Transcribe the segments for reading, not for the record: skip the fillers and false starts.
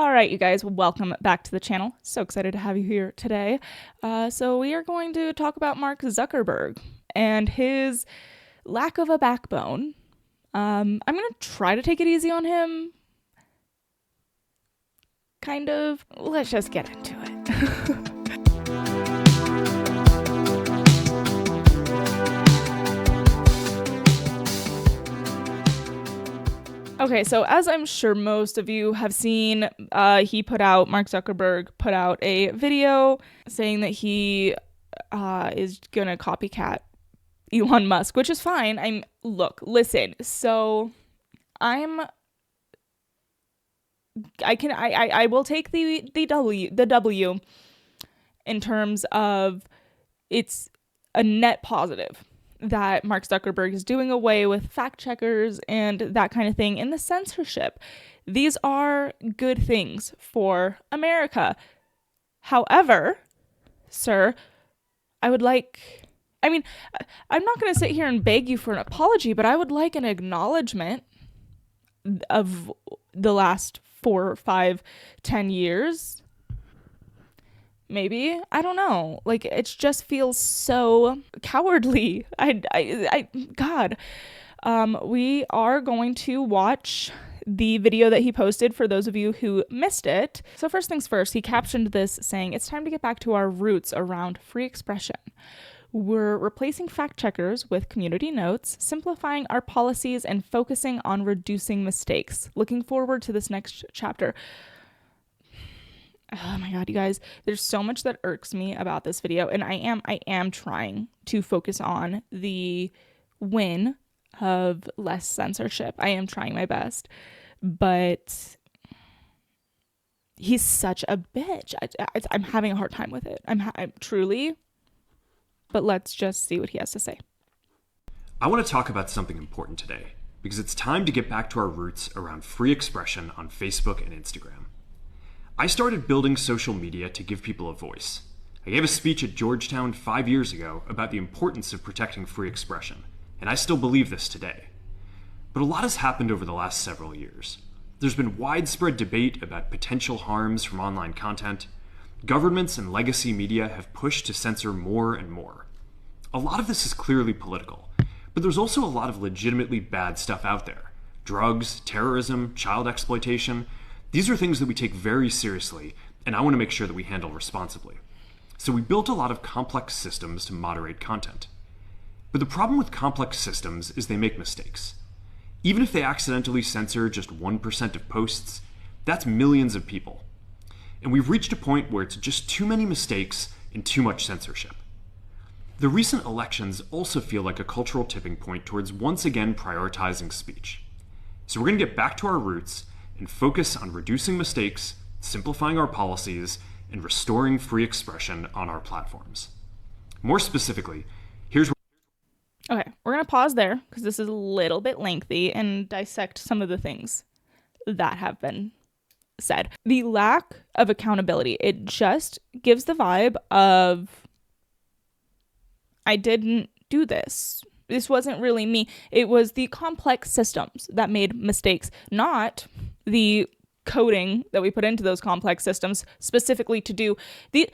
All right, you guys, welcome back to the channel. So excited to have you here today. So we are going to talk about Mark Zuckerberg and his lack of a backbone. I'm going to try to take it easy on him. Kind of. Let's just get into it. Okay, so as I'm sure most of you have seen, Mark Zuckerberg put out a video saying that he is gonna copycat Elon Musk, which is fine. Listen. So I will take the W in terms of it's a net positive that Mark Zuckerberg is doing away with fact checkers and that kind of thing in the censorship. These are good things for America. However, sir, I'm not going to sit here and beg you for an apology, but I would like an acknowledgement of the last 4, 5, 10 years. Maybe. I don't know. Like, it just feels so cowardly. God. We are going to watch the video that he posted for those of you who missed it. So first things first, he captioned this saying, "It's time to get back to our roots around free expression. We're replacing fact checkers with community notes, simplifying our policies, and focusing on reducing mistakes. Looking forward to this next chapter." Oh my God, you guys, there's so much that irks me about this video, and I am trying to focus on the win of less censorship. I am trying my best, but he's such a bitch. I'm having a hard time with it. I'm truly, but let's just see what he has to say. I want to talk about something important today, because it's time to get back to our roots around free expression on Facebook and Instagram. I started building social media to give people a voice. I gave a speech at Georgetown 5 years ago about the importance of protecting free expression, and I still believe this today. But a lot has happened over the last several years. There's been widespread debate about potential harms from online content. Governments and legacy media have pushed to censor more and more. A lot of this is clearly political, but there's also a lot of legitimately bad stuff out there. Drugs, terrorism, child exploitation. These are things that we take very seriously, and I want to make sure that we handle responsibly. So we built a lot of complex systems to moderate content. But the problem with complex systems is they make mistakes. Even if they accidentally censor just 1% of posts, that's millions of people. And we've reached a point where it's just too many mistakes and too much censorship. The recent elections also feel like a cultural tipping point towards once again prioritizing speech. So we're going to get back to our roots and focus on reducing mistakes, simplifying our policies, and restoring free expression on our platforms. More specifically, here's Okay, we're going to pause there because this is a little bit lengthy and dissect some of the things that have been said. The lack of accountability, it just gives the vibe of, I didn't do this. This wasn't really me. It was the complex systems that made mistakes, not the coding that we put into those complex systems specifically to do the.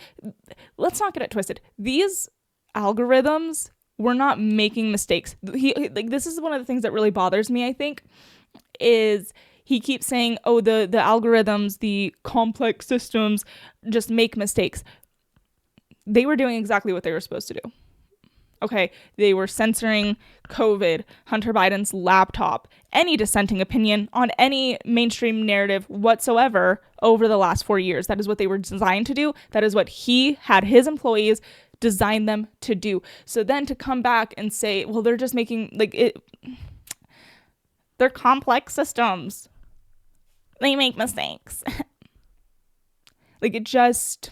Let's not get it twisted. These algorithms were not making mistakes. This is one of the things that really bothers me, I think, is he keeps saying, oh, the algorithms, the complex systems just make mistakes. They were doing exactly what they were supposed to do. Okay, they were censoring COVID, Hunter Biden's laptop, any dissenting opinion on any mainstream narrative whatsoever over the last 4 years. That is what they were designed to do. That is what he had his employees design them to do. So then to come back and say, well, they're just making, they're complex systems. They make mistakes. It just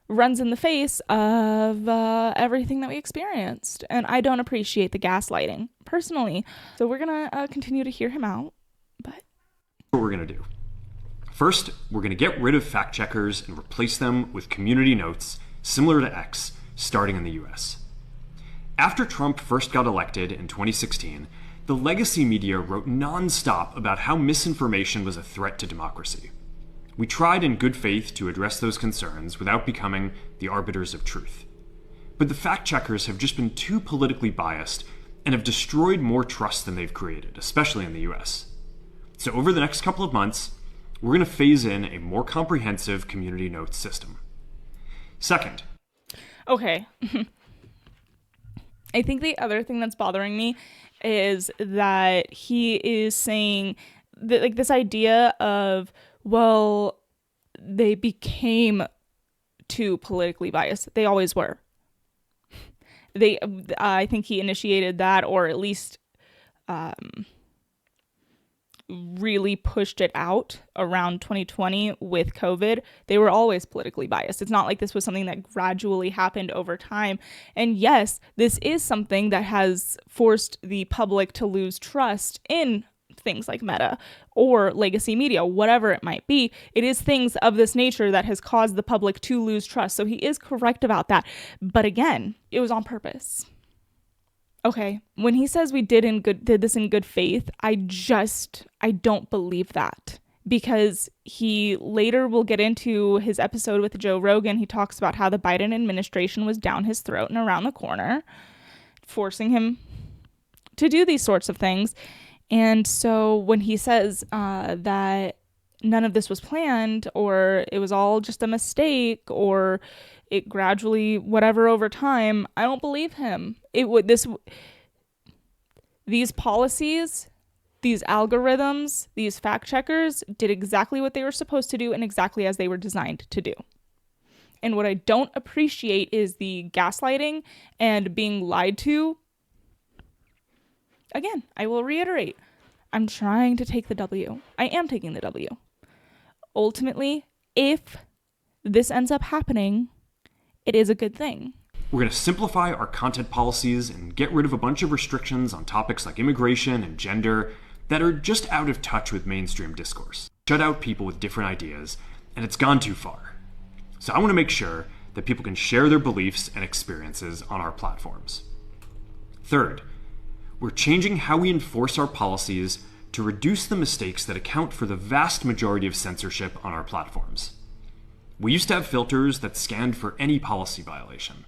runs in the face of everything that we experienced. And I don't appreciate the gaslighting, personally. So we're going to continue to hear him out. But what we're going to do. First, we're going to get rid of fact checkers and replace them with community notes, similar to X, starting in the US. After Trump first got elected in 2016, the legacy media wrote nonstop about how misinformation was a threat to democracy. We tried in good faith to address those concerns without becoming the arbiters of truth. But the fact checkers have just been too politically biased and have destroyed more trust than they've created, especially in the US. So over the next couple of months, we're going to phase in a more comprehensive community notes system. Second. Okay. I think the other thing that's bothering me is that he is saying that, like, this idea of, well, they became too politically biased. They always were. I think he initiated that, or at least really pushed it out around 2020 with COVID. They were always politically biased. It's not like this was something that gradually happened over time. And yes, this is something that has forced the public to lose trust in things like Meta or legacy media, whatever it might be. It is things of this nature that has caused the public to lose trust. So he is correct about that. But again, it was on purpose. Okay, when he says we did this in good faith, I don't believe that, because he later will get into his episode with Joe Rogan. He talks about how the Biden administration was down his throat and around the corner, forcing him to do these sorts of things. And so when he says that none of this was planned, or it was all just a mistake, or it gradually whatever over time, I don't believe him. These policies, these algorithms, these fact checkers did exactly what they were supposed to do and exactly as they were designed to do. And what I don't appreciate is the gaslighting and being lied to. Again, I will reiterate, I'm trying to take the W. I am taking the W. Ultimately, if this ends up happening, it is a good thing. We're going to simplify our content policies and get rid of a bunch of restrictions on topics like immigration and gender that are just out of touch with mainstream discourse. Shut out people with different ideas, and it's gone too far. So I want to make sure that people can share their beliefs and experiences on our platforms. Third, we're changing how we enforce our policies to reduce the mistakes that account for the vast majority of censorship on our platforms. We used to have filters that scanned for any policy violation.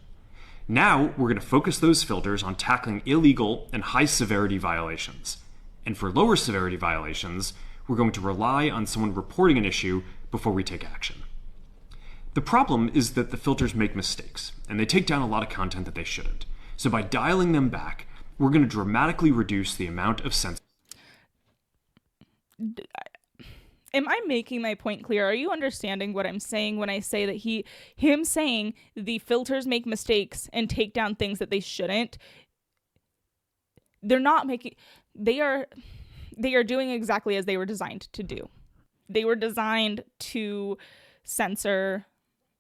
Now, we're going to focus those filters on tackling illegal and high-severity violations. And for lower severity violations, we're going to rely on someone reporting an issue before we take action. The problem is that the filters make mistakes, and they take down a lot of content that they shouldn't. So by dialing them back, we're going to dramatically reduce the amount of censorship. Am I making my point clear? Are you understanding what I'm saying when I say that him saying the filters make mistakes and take down things that they shouldn't? They are doing exactly as they were designed to do. They were designed to censor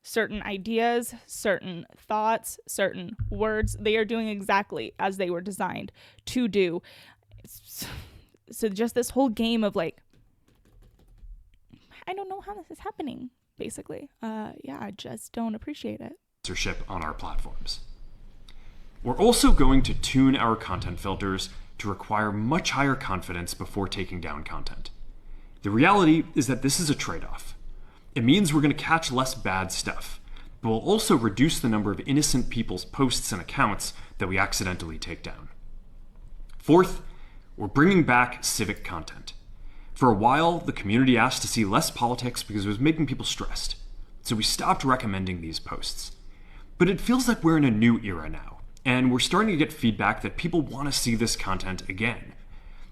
certain ideas, certain thoughts, certain words. They are doing exactly as they were designed to do. So just this whole game of like, I don't know how this is happening, basically. I just don't appreciate it. Censorship on our platforms. We're also going to tune our content filters to require much higher confidence before taking down content. The reality is that this is a trade-off. It means we're going to catch less bad stuff, but we'll also reduce the number of innocent people's posts and accounts that we accidentally take down. Fourth, we're bringing back civic content. For a while, the community asked to see less politics because it was making people stressed, so we stopped recommending these posts. But it feels like we're in a new era now, and we're starting to get feedback that people want to see this content again.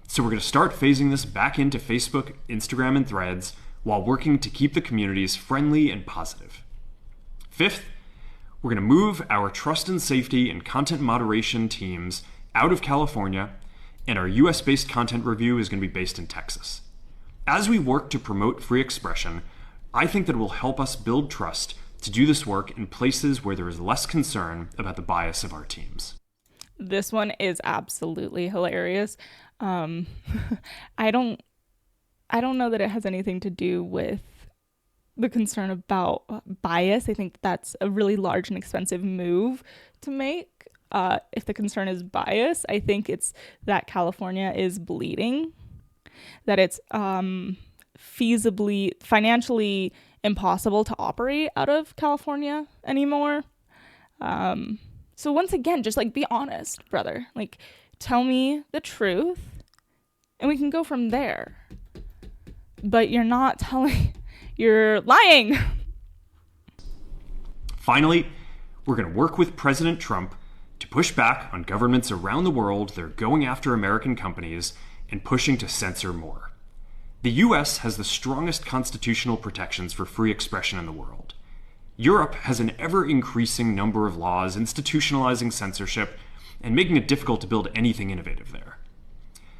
So we're going to start phasing this back into Facebook, Instagram, and Threads while working to keep the communities friendly and positive. Fifth, we're going to move our trust and safety and content moderation teams out of California, and our US-based content review is going to be based in Texas. As we work to promote free expression, I think that it will help us build trust to do this work in places where there is less concern about the bias of our teams. This one is absolutely hilarious. I don't know that it has anything to do with the concern about bias. I think that's a really large and expensive move to make. If the concern is bias, I think it's that California is bleeding, that it's feasibly, financially impossible to operate out of California anymore. So once again, just like be honest, brother. Like, tell me the truth and we can go from there. But you're not telling, you're lying. Finally, we're going to work with President Trump to push back on governments around the world that are going after American companies and pushing to censor more. The US has the strongest constitutional protections for free expression in the world. Europe has an ever-increasing number of laws institutionalizing censorship and making it difficult to build anything innovative there.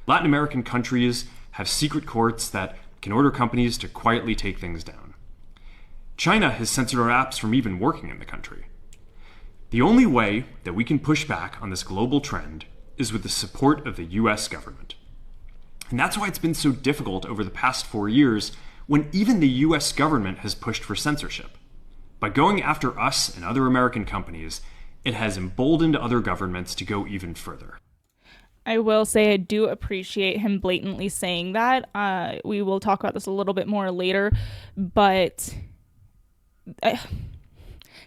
Latin American countries have secret courts that can order companies to quietly take things down. China has censored our apps from even working in the country. The only way that we can push back on this global trend is with the support of the US government. And that's why it's been so difficult over the past 4 years when even the US government has pushed for censorship. By going after us and other American companies, it has emboldened other governments to go even further. I will say I do appreciate him blatantly saying that. We will talk about this a little bit more later, but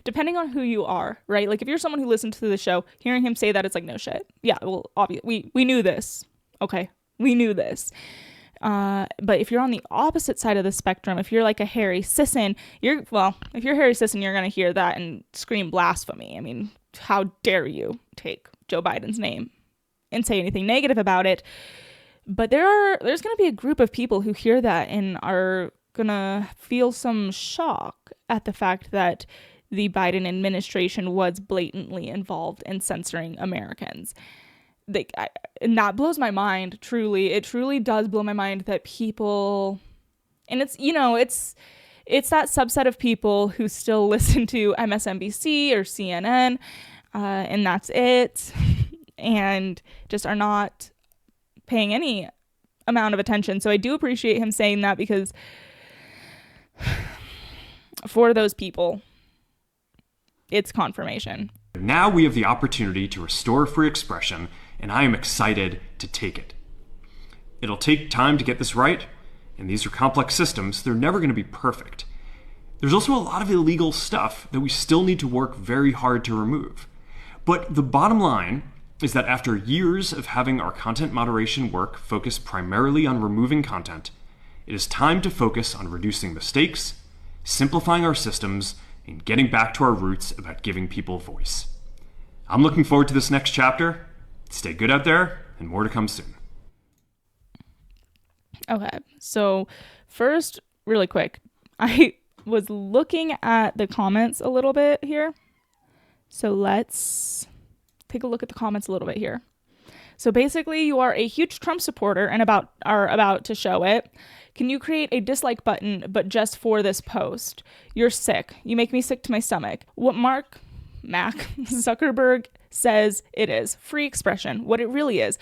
depending on who you are, right? Like if you're someone who listens to the show, hearing him say that, it's like, no shit. Yeah, well, obviously, we knew this. Okay, we knew this. But if you're on the opposite side of the spectrum, if you're like a Harry Sisson, if you're Harry Sisson, you're going to hear that and scream blasphemy. I mean, how dare you take Joe Biden's name and say anything negative about it? But there's going to be a group of people who hear that and are going to feel some shock at the fact that the Biden administration was blatantly involved in censoring Americans. And that blows my mind, truly. It truly does blow my mind that people, and it's that subset of people who still listen to MSNBC or CNN, and that's it, and just are not paying any amount of attention. So I do appreciate him saying that, because for those people, it's confirmation. Now we have the opportunity to restore free expression, and I am excited to take it. It'll take time to get this right, and these are complex systems. They're never going to be perfect. There's also a lot of illegal stuff that we still need to work very hard to remove. But the bottom line is that after years of having our content moderation work focus primarily on removing content, it is time to focus on reducing mistakes, simplifying our systems, and getting back to our roots about giving people voice. I'm looking forward to this next chapter. Stay good out there, and more to come soon. Okay, so first, really quick, I was looking at the comments a little bit here. So let's take a look at the comments a little bit here. So basically, you are a huge Trump supporter and are about to show it. Can you create a dislike button, but just for this post? You're sick. You make me sick to my stomach. What Mac Zuckerberg says it is. Free expression. What it really is.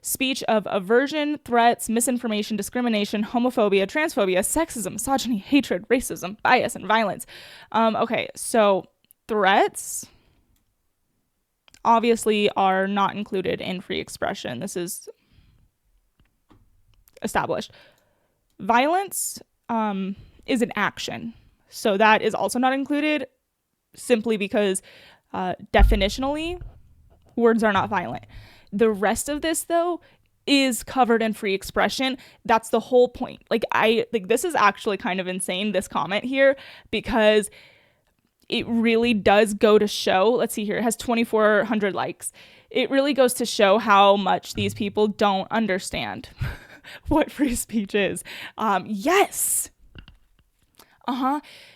Speech of aversion, threats, misinformation, discrimination, homophobia, transphobia, sexism, misogyny, hatred, racism, bias, and violence. Okay, so threats obviously are not included in free expression. This is established. Violence is an action. So that is also not included, simply because definitionally, words are not violent. The rest of this, though, is covered in free expression. That's the whole point. This is actually kind of insane, this comment here, because it really does go to show, let's see here, it has 2,400 likes. It really goes to show how much these people don't understand what free speech is. Yes.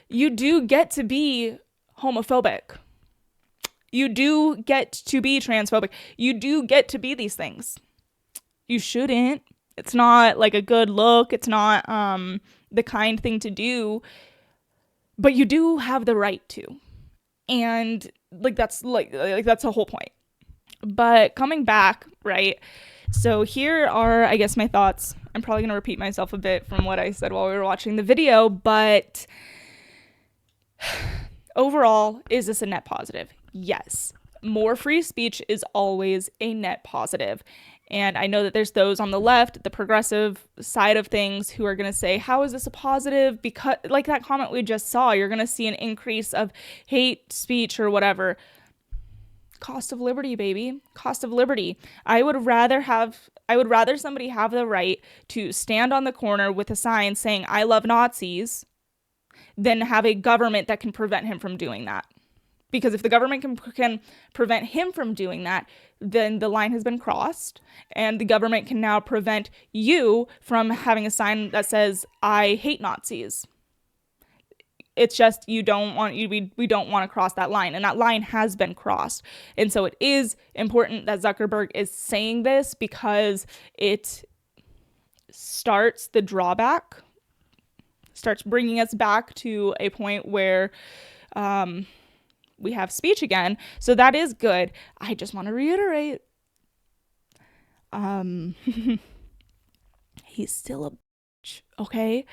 You do get to be homophobic. You do get to be transphobic. You do get to be these things. You shouldn't. It's not like a good look. It's not the kind thing to do. But you do have the right to. And that's the whole point. But coming back, right? So here are, I guess, my thoughts. I'm probably going to repeat myself a bit from what I said while we were watching the video, but overall, is this a net positive? Yes. More free speech is always a net positive. And I know that there's those on the left, the progressive side of things, who are going to say, how is this a positive? Because, like that comment we just saw, you're going to see an increase of hate speech or whatever. Cost of liberty, baby. Cost of liberty. I would rather somebody have the right to stand on the corner with a sign saying, I love Nazis, than have a government that can prevent him from doing that. Because if the government can prevent him from doing that, then the line has been crossed, and the government can now prevent you from having a sign that says, I hate Nazis. It's just we don't want to cross that line, and that line has been crossed. And so it is important that Zuckerberg is saying this, because it starts the drawback, starts bringing us back to a point where we have speech again. So that is good. I just want to reiterate, he's still a bitch, okay?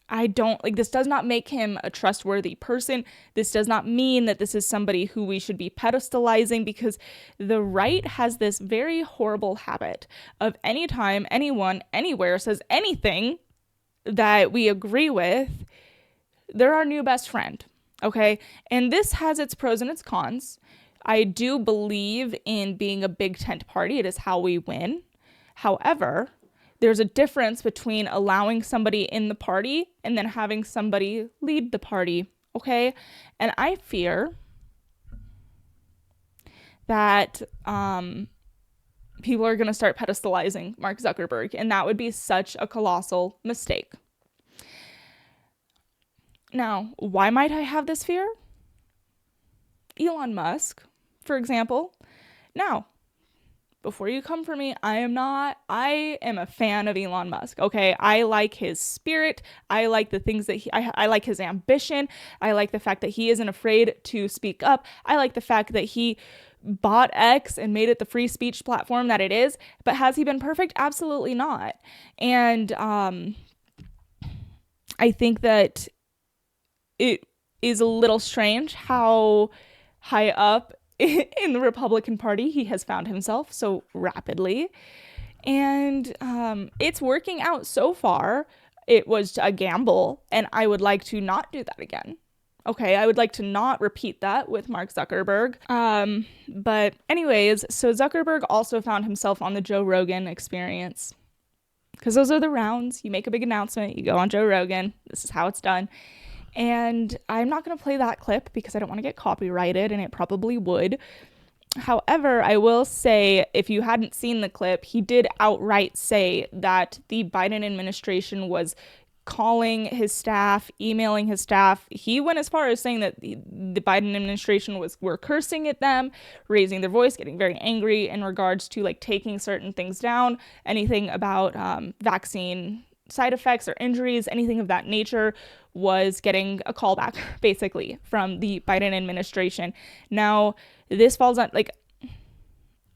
I don't like, this does not make him a trustworthy person. This does not mean that this is somebody who we should be pedestalizing, because the right has this very horrible habit of anytime anyone anywhere says anything that we agree with, they're our new best friend. Okay. And this has its pros and its cons. I do believe in being a big tent party. It is how we win. However, there's a difference between allowing somebody in the party and then having somebody lead the party. Okay. And I fear that people are going to start pedestalizing Mark Zuckerberg, and that would be such a colossal mistake. Now, why might I have this fear? Elon Musk, for example. Now, before you come for me, I am a fan of Elon Musk, okay? I like his spirit. I like the things that I like his ambition. I like the fact that he isn't afraid to speak up. I like the fact that he bought X and made it the free speech platform that it is. But has he been perfect? Absolutely not. And I think that it is a little strange how high up in the Republican Party he has found himself so rapidly. And it's working out so far. It was a gamble, and I would like to not do that again. Okay, I would like to not repeat that with Mark Zuckerberg. But anyways, so Zuckerberg also found himself on the Joe Rogan Experience. Because those are the rounds. You make a big announcement, you go on Joe Rogan. This is how it's done. And I'm not going to play that clip because I don't want to get copyrighted, and it probably would. However, I will say, if you hadn't seen the clip, he did outright say that the Biden administration was calling his staff, emailing his staff. He went as far as saying that the Biden administration were cursing at them, raising their voice, getting very angry in regards to like taking certain things down, anything about vaccine side effects or injuries, anything of that nature, was getting a callback basically from the Biden administration. Now, this falls on, like,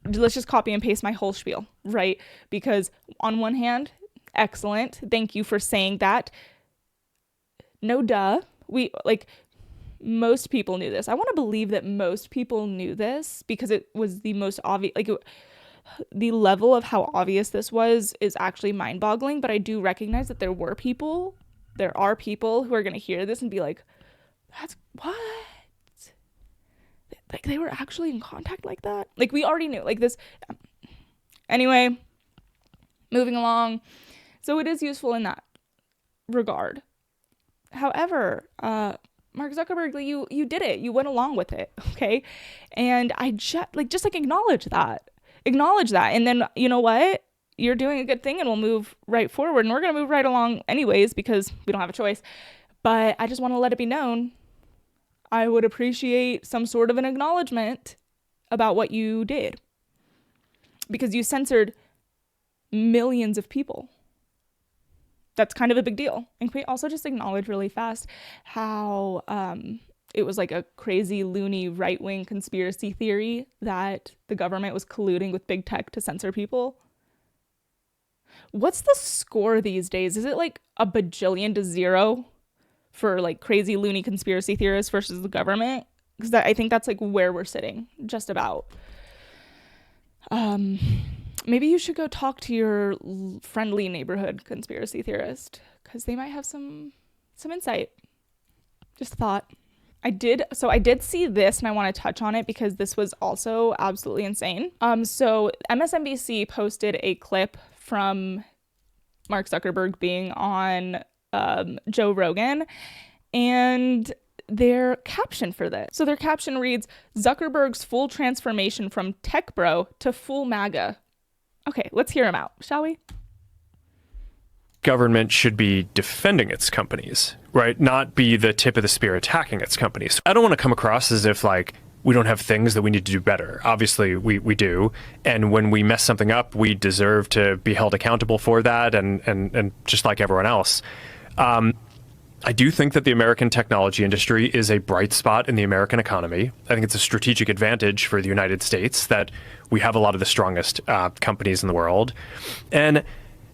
let's just copy and paste my whole spiel, right? Because on one hand, excellent, thank you for saying that. No duh. Most people knew this. I want to believe that most people knew this because it was the most obvious, the level of how obvious this was is actually mind-boggling, but I do recognize that there are people who are going to hear this and be like, that's what? Like, they were actually in contact like that? Like, we already knew, like, this. Anyway, moving along. So it is useful in that regard. However, Mark Zuckerberg, you did it. You went along with it, okay? And I just acknowledge that. Acknowledge that. And then, you know what? You're doing a good thing, and we'll move right forward. And we're going to move right along anyways because we don't have a choice. But I just want to let it be known, I would appreciate some sort of an acknowledgement about what you did. Because you censored millions of people. That's kind of a big deal. And can we also just acknowledge really fast how it was like a crazy, loony, right-wing conspiracy theory that the government was colluding with big tech to censor people? What's the score these days? Is it like a bajillion to 0 for like crazy, loony conspiracy theorists versus the government? Because I think that's like where we're sitting, just about. Maybe you should go talk to your friendly neighborhood conspiracy theorist, because they might have some insight. Just a thought. I did see this, and I want to touch on it because this was also absolutely insane. So MSNBC posted a clip from Mark Zuckerberg being on Joe Rogan, and their caption for this. So their caption reads, "Zuckerberg's full transformation from tech bro to full MAGA." Okay, let's hear him out, shall we? Government should be defending its companies, right? Not be the tip of the spear attacking its companies. I don't want to come across as if like we don't have things that we need to do better. Obviously we do. And when we mess something up, we deserve to be held accountable for that and just like everyone else. I do think that the American technology industry is a bright spot in the American economy. I think it's a strategic advantage for the United States that we have a lot of the strongest companies in the world. And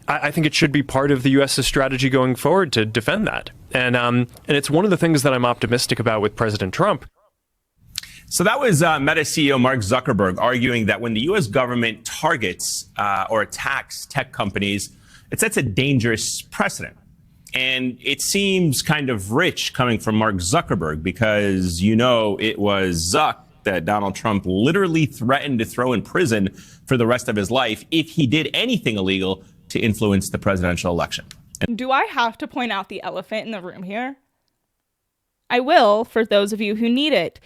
I think it should be part of the U.S.'s strategy going forward to defend that. And it's one of the things that I'm optimistic about with President Trump. So that was Meta CEO Mark Zuckerberg arguing that when the U.S. government targets or attacks tech companies, it sets a dangerous precedent. And it seems kind of rich coming from Mark Zuckerberg because, it was Zuck that Donald Trump literally threatened to throw in prison for the rest of his life if he did anything illegal to influence the presidential election. Do I have to point out the elephant in the room here? I will, for those of you who need it.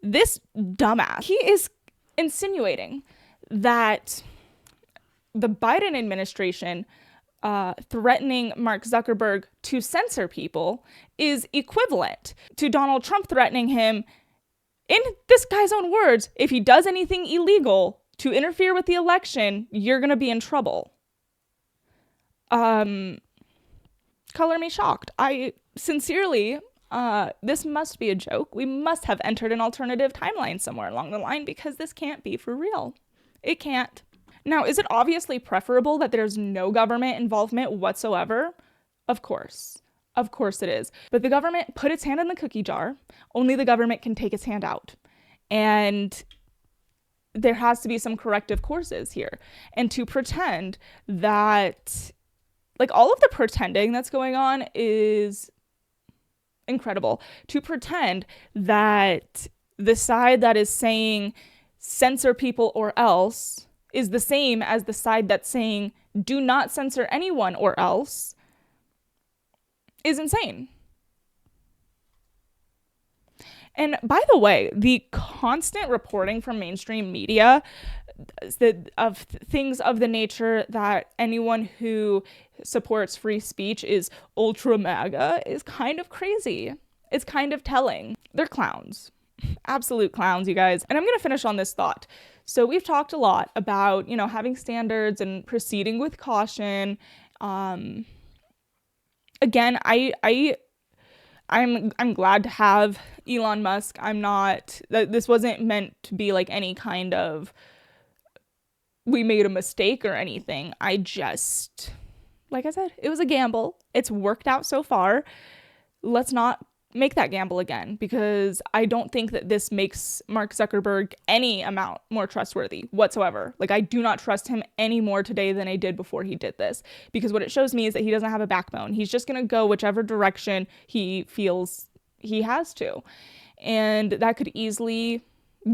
This dumbass, he is insinuating that the Biden administration threatening Mark Zuckerberg to censor people is equivalent to Donald Trump threatening him, in this guy's own words, if he does anything illegal to interfere with the election, you're going to be in trouble. Color me shocked. I sincerely, this must be a joke. We must have entered an alternative timeline somewhere along the line because this can't be for real. It can't. Now, is it obviously preferable that there's no government involvement whatsoever? Of course. Of course it is. But the government put its hand in the cookie jar. Only the government can take its hand out. And there has to be some corrective courses here. And to pretend that, like, all of the pretending that's going on is incredible. To pretend that the side that is saying censor people or else is the same as the side that's saying do not censor anyone or else is insane. And by the way, the constant reporting from mainstream media of things of the nature that anyone who supports free speech is ultra MAGA is kind of crazy. It's kind of telling. They're clowns. Absolute clowns, you guys. And I'm going to finish on this thought. So we've talked a lot about, having standards and proceeding with caution. Again, I'm glad to have Elon Musk. This wasn't meant to be like any kind of we made a mistake or anything. Like I said, it was a gamble. It's worked out so far. Let's not make that gamble again, because I don't think that this makes Mark Zuckerberg any amount more trustworthy whatsoever. Like, I do not trust him any more today than I did before he did this, because what it shows me is that he doesn't have a backbone. He's just going to go whichever direction he feels he has to. And that could easily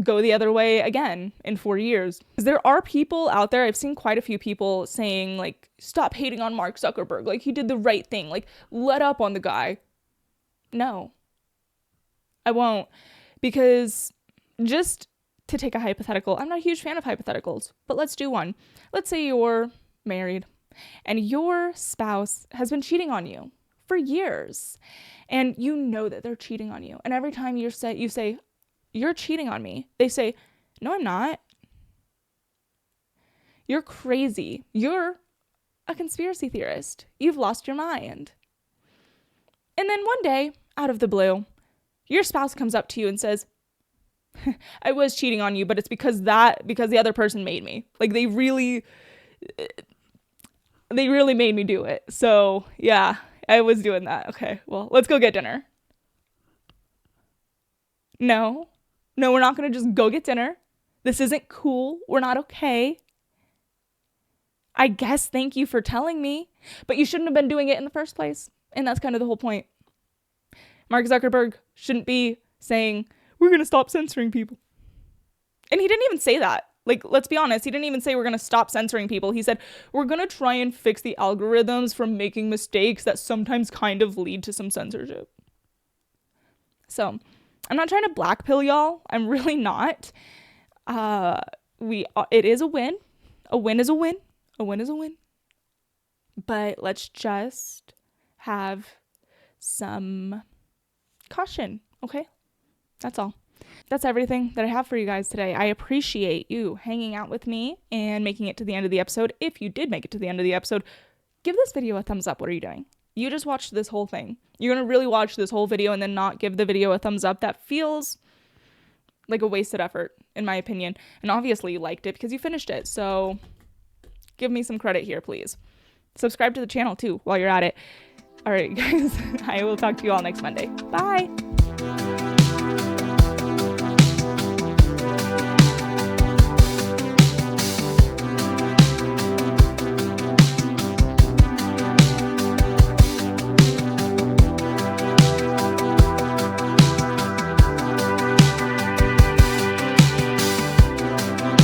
go the other way again in 4 years. There are people out there, I've seen quite a few people saying, like, stop hating on Mark Zuckerberg. Like, he did the right thing. Like, let up on the guy. No, I won't, because just to take a hypothetical, I'm not a huge fan of hypotheticals, but let's do one. Let's say you're married and your spouse has been cheating on you for years, and you know that they're cheating on you. And every time you say, you're cheating on me, they say, no, I'm not. You're crazy. You're a conspiracy theorist. You've lost your mind. And then one day, out of the blue, your spouse comes up to you and says, I was cheating on you, but it's because the other person made me. Like, they really made me do it. So yeah, I was doing that. Okay, well, let's go get dinner. No, we're not going to just go get dinner. This isn't cool. We're not okay. I guess thank you for telling me, but you shouldn't have been doing it in the first place. And that's kind of the whole point. Mark Zuckerberg shouldn't be saying, we're going to stop censoring people. And he didn't even say that. Like, let's be honest, he didn't even say we're going to stop censoring people. He said, we're going to try and fix the algorithms from making mistakes that sometimes kind of lead to some censorship. So, I'm not trying to blackpill y'all. I'm really not. It is a win. A win is a win. A win is a win. But let's just have some caution, okay? That's all. That's everything that I have for you guys today. I appreciate you hanging out with me and making it to the end of the episode. If you did make it to the end of the episode, give this video a thumbs up. What are you doing? You just watched this whole thing. You're going to really watch this whole video and then not give the video a thumbs up. That feels like a wasted effort, in my opinion. And obviously you liked it because you finished it. So give me some credit here, please. Subscribe to the channel too while you're at it. All right, guys. I will talk to you all next Monday. Bye.